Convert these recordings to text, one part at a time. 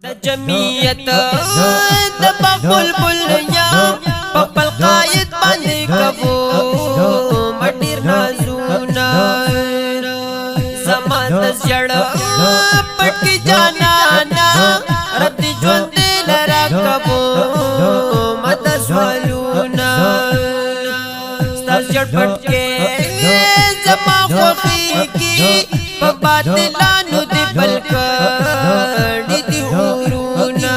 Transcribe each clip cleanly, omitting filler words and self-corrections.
جمعیت د بلبل یم پپل قائد باندې کبو مډیر نازونا زما د زړه پټکی جانانا رب دې ژوند لرا کبو مد سوالونا ستا زړه پټکی زما خوخیږي په باطلانو دې بلکړي دي اورونا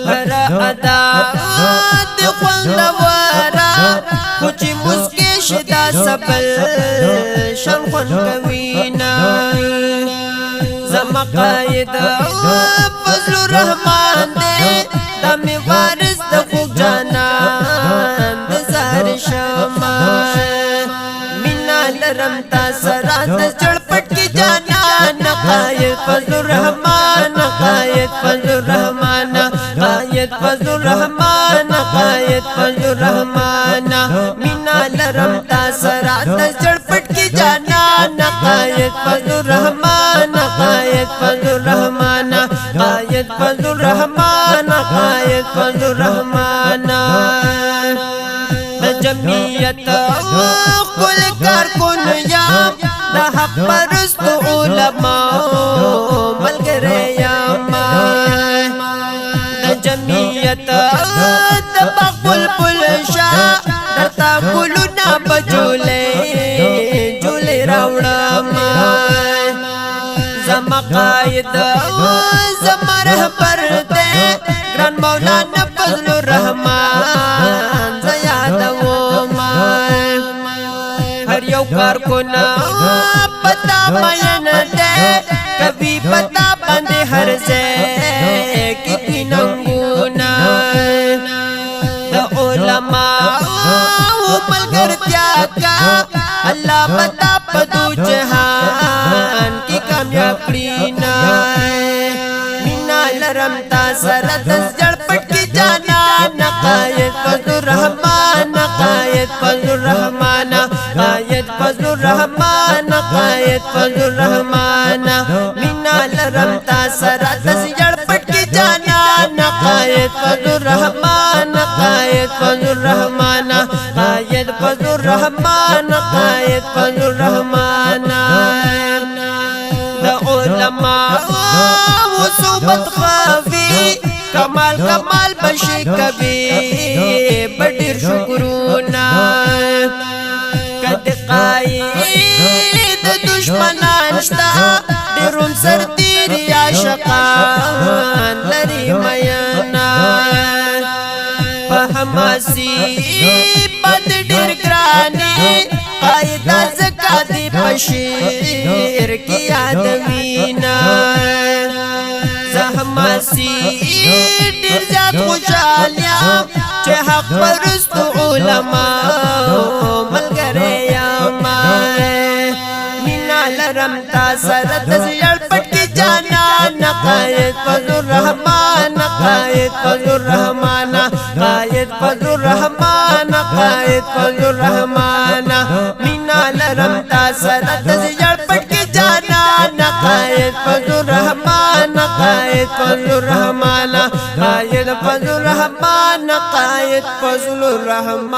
هر ادا دې خوندوره خو چې مسکې شي دا سبل شم خوند کوینا زما قاید فضل الرحمن دې دا مې وارث د خوږ جانان د زهر شمع مینا لرم تا سره د زړه پټ کې جانان قاید فضل الرحمن قاید فضل الرحمن قاید فضل الرحمن قاید فضل الرحمن مینا لرم تا سره د زړه پټ کې جانان قاید فضل الرحمن قاید فضل الرحمن قاید فضل الرحمن قاید فضل الرحمن جمعیت کل کارکن یم د حق پرست علماء ملګری یم د جمعیت د بلبل شاه درته ګلونه به جولې راوړم زما قاید زما رهبر دی ګران مولانا فضل الرحمن زه یادوم هر یو کارکن پتا مین دی کبھی پتا باندې هر ځای کې دوی ننګونه د علماء ملګرتیا کا الله پتا په دو جهان کې کامیاب کړي نه مینا لرم تا سره د زړه پټ کې جانان قاید فضل الرحمن قاید فضل الرحمن قاید فضل الرحمن قاید فضل الرحمن مینا لرم تا سره د زړه پټ کې جانان قاید فضل الرحمن قاید فضل الرحمن قاید فضل الرحمن قاید فضل الرحمن د علماء صحبت خافي کمال کمال بشي کبي بډیر شکرونه کد قاید دشمنان شتا ډیرون سر تیر عاشقان لري مینا په حماسي بد ډیر ګراني قاید زکات بشیر کی یادوینا زحماسي ډیر زیات خوشالیا چې حق پرست علماء ملګری یم مینا لرم تا سره د زړه پټ کې جانان قاید فضل الرحمن قاید فضل الرحمن قاید فضل الرحمن قاید فضل الرحمن مینا لرم تا سره د زړه پټ کې جانان قاید فضل الرحمن قاید فضل الرحمن قاید فضل الرحمن قاید فضل الرحمن